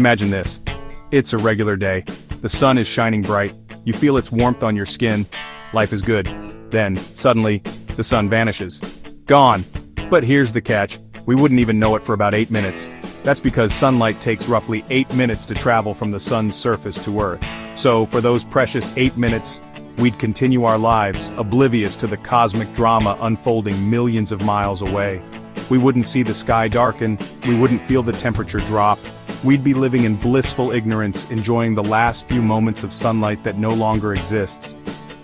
Imagine this. It's a regular day. The sun is shining bright. You feel its warmth on your skin. Life is good. Then, suddenly, the sun vanishes. Gone. But here's the catch. We wouldn't even know it for about 8 minutes. That's because sunlight takes roughly 8 minutes to travel from the sun's surface to Earth. So, for those precious 8 minutes, we'd continue our lives, oblivious to the cosmic drama unfolding millions of miles away. We wouldn't see the sky darken, we wouldn't feel the temperature drop. We'd be living in blissful ignorance, enjoying the last few moments of sunlight that no longer exists.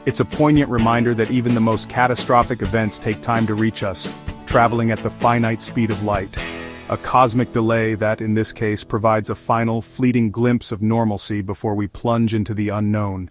It's a poignant reminder that even the most catastrophic events take time to reach us, traveling at the finite speed of light. A cosmic delay that, in this case, provides a final, fleeting glimpse of normalcy before we plunge into the unknown.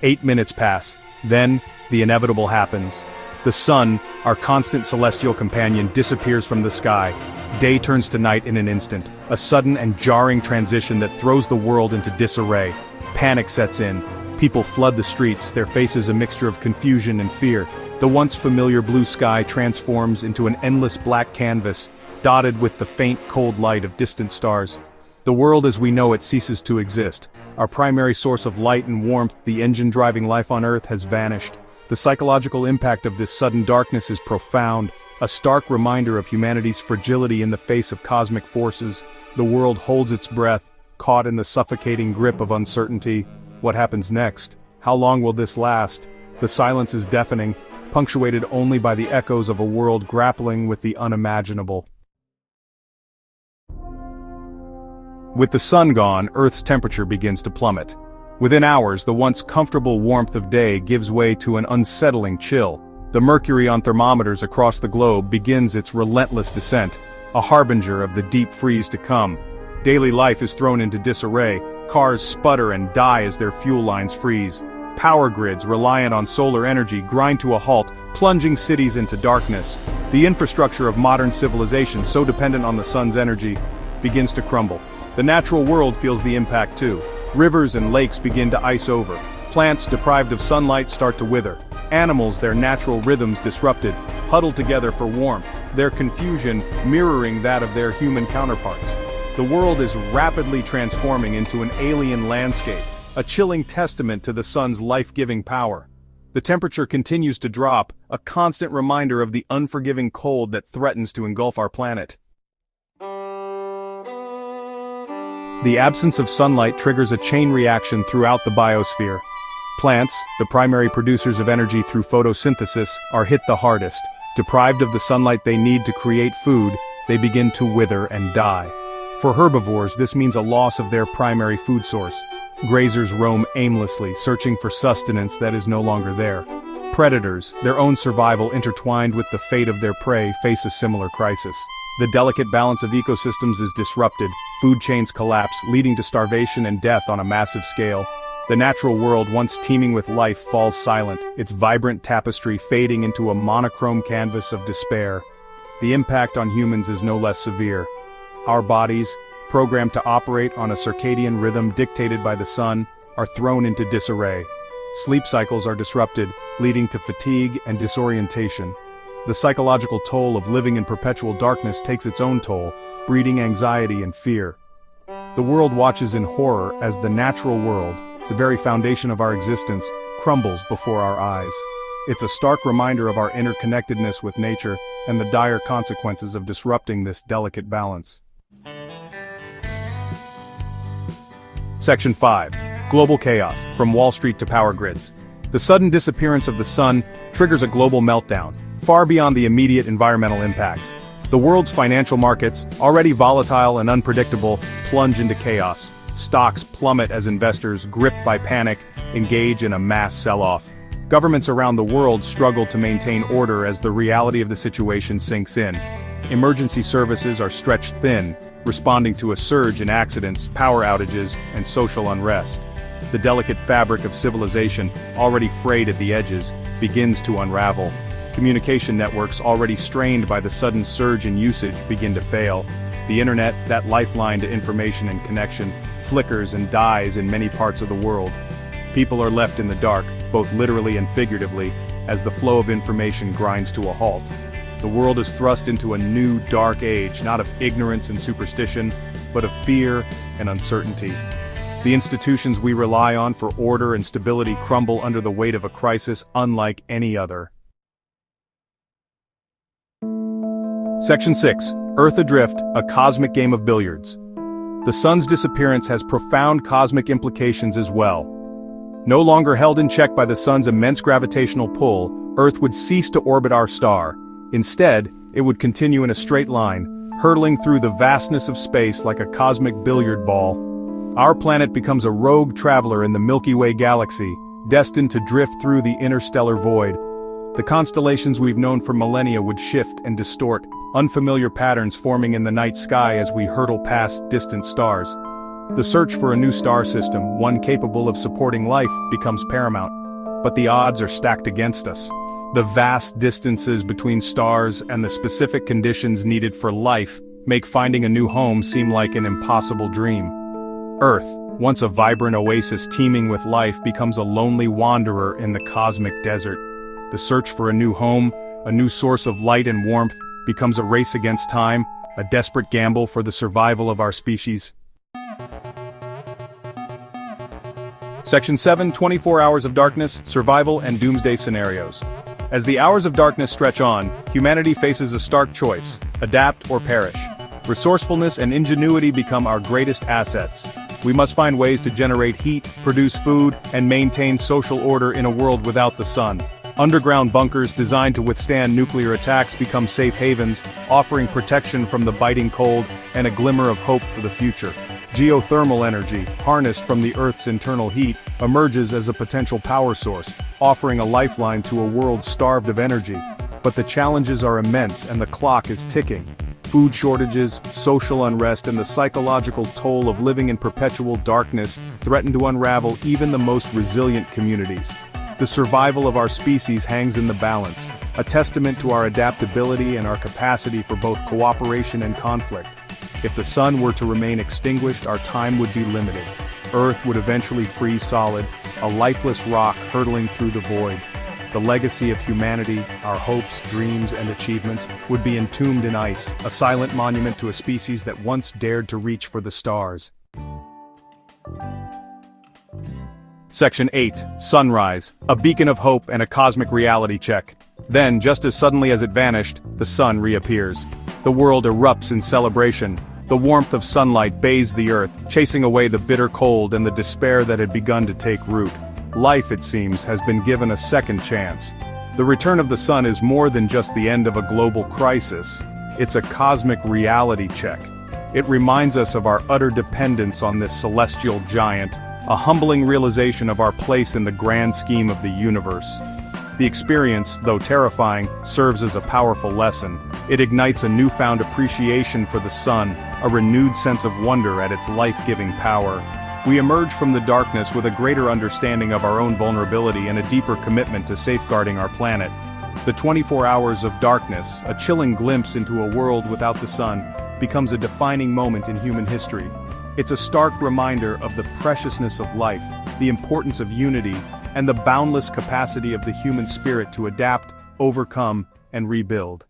8 minutes pass. Then, the inevitable happens. The sun, our constant celestial companion, disappears from the sky. Day turns to night in an instant, a sudden and jarring transition that throws the world into disarray. Panic sets in. People flood the streets, their faces a mixture of confusion and fear. The once familiar blue sky transforms into an endless black canvas, dotted with the faint, cold light of distant stars. The world as we know it ceases to exist. Our primary source of light and warmth, the engine driving life on Earth, has vanished. The psychological impact of this sudden darkness is profound, a stark reminder of humanity's fragility in the face of cosmic forces. The world holds its breath, caught in the suffocating grip of uncertainty. What happens next? How long will this last? The silence is deafening, punctuated only by the echoes of a world grappling with the unimaginable. With the sun gone, Earth's temperature begins to plummet. Within hours, the once comfortable warmth of day gives way to an unsettling chill. The mercury on thermometers across the globe begins its relentless descent, a harbinger of the deep freeze to come. Daily life is thrown into disarray. Cars sputter and die as their fuel lines freeze. Power grids reliant on solar energy grind to a halt, plunging cities into darkness. The infrastructure of modern civilization, so dependent on the sun's energy, begins to crumble. The natural world feels the impact too. Rivers and lakes begin to ice over. Plants deprived of sunlight start to wither. Animals, their natural rhythms disrupted, huddle together for warmth, their confusion mirroring that of their human counterparts. The world is rapidly transforming into an alien landscape, a chilling testament to the sun's life-giving power. The temperature continues to drop, a constant reminder of the unforgiving cold that threatens to engulf our planet. The absence of sunlight triggers a chain reaction throughout the biosphere. Plants, the primary producers of energy through photosynthesis, are hit the hardest. Deprived of the sunlight they need to create food, they begin to wither and die. For herbivores, this means a loss of their primary food source. Grazers roam aimlessly, searching for sustenance that is no longer there. Predators, their own survival intertwined with the fate of their prey, face a similar crisis. The delicate balance of ecosystems is disrupted, food chains collapse, leading to starvation and death on a massive scale. The natural world, once teeming with life, falls silent, its vibrant tapestry fading into a monochrome canvas of despair. The impact on humans is no less severe. Our bodies, programmed to operate on a circadian rhythm dictated by the sun, are thrown into disarray. Sleep cycles are disrupted, leading to fatigue and disorientation. The psychological toll of living in perpetual darkness takes its own toll, breeding anxiety and fear. The world watches in horror as the natural world, the very foundation of our existence, crumbles before our eyes. It's a stark reminder of our interconnectedness with nature and the dire consequences of disrupting this delicate balance. Section 5. Global chaos, from Wall Street to power grids. The sudden disappearance of the sun triggers a global meltdown, far beyond the immediate environmental impacts. The world's financial markets, already volatile and unpredictable, plunge into chaos. Stocks plummet as investors, gripped by panic, engage in a mass sell-off. Governments around the world struggle to maintain order as the reality of the situation sinks in. Emergency services are stretched thin, responding to a surge in accidents, power outages, and social unrest. The delicate fabric of civilization, already frayed at the edges, begins to unravel. Communication networks, already strained by the sudden surge in usage, begin to fail. The internet, that lifeline to information and connection, flickers and dies in many parts of the world. People are left in the dark, both literally and figuratively, as the flow of information grinds to a halt. The world is thrust into a new dark age, not of ignorance and superstition, but of fear and uncertainty. The institutions we rely on for order and stability crumble under the weight of a crisis unlike any other. Section 6. Earth Adrift, a cosmic game of billiards. The sun's disappearance has profound cosmic implications as well. No longer held in check by the sun's immense gravitational pull, Earth would cease to orbit our star. Instead, it would continue in a straight line, hurtling through the vastness of space like a cosmic billiard ball. Our planet becomes a rogue traveler in the Milky Way galaxy, destined to drift through the interstellar void. The constellations we've known for millennia would shift and distort, unfamiliar patterns forming in the night sky as we hurtle past distant stars. The search for a new star system, one capable of supporting life, becomes paramount. But the odds are stacked against us. The vast distances between stars and the specific conditions needed for life make finding a new home seem like an impossible dream. Earth, once a vibrant oasis teeming with life, becomes a lonely wanderer in the cosmic desert. The search for a new home, a new source of light and warmth, becomes a race against time, a desperate gamble for the survival of our species. Section 7. 24 Hours of Darkness, Survival and Doomsday Scenarios. As the hours of darkness stretch on, humanity faces a stark choice: adapt or perish. Resourcefulness and ingenuity become our greatest assets. We must find ways to generate heat, produce food, and maintain social order in a world without the sun. Underground bunkers designed to withstand nuclear attacks become safe havens, offering protection from the biting cold and a glimmer of hope for the future. Geothermal energy, harnessed from the Earth's internal heat, emerges as a potential power source, offering a lifeline to a world starved of energy. But the challenges are immense and the clock is ticking. Food shortages, social unrest, and the psychological toll of living in perpetual darkness threaten to unravel even the most resilient communities. The survival of our species hangs in the balance, a testament to our adaptability and our capacity for both cooperation and conflict. If the sun were to remain extinguished, our time would be limited. Earth would eventually freeze solid, a lifeless rock hurtling through the void. The legacy of humanity, our hopes, dreams, and achievements, would be entombed in ice, a silent monument to a species that once dared to reach for the stars. Section 8. Sunrise, a beacon of hope and a cosmic reality check. Then, just as suddenly as it vanished, the sun reappears. The world erupts in celebration. The warmth of sunlight bathes the earth, chasing away the bitter cold and the despair that had begun to take root. Life, it seems, has been given a second chance. The return of the sun is more than just the end of a global crisis. It's a cosmic reality check. It reminds us of our utter dependence on this celestial giant, a humbling realization of our place in the grand scheme of the universe. The experience, though terrifying, serves as a powerful lesson. It ignites a newfound appreciation for the sun, a renewed sense of wonder at its life-giving power. We emerge from the darkness with a greater understanding of our own vulnerability and a deeper commitment to safeguarding our planet. The 24 hours of darkness, a chilling glimpse into a world without the sun, becomes a defining moment in human history. It's a stark reminder of the preciousness of life, the importance of unity, and the boundless capacity of the human spirit to adapt, overcome, and rebuild.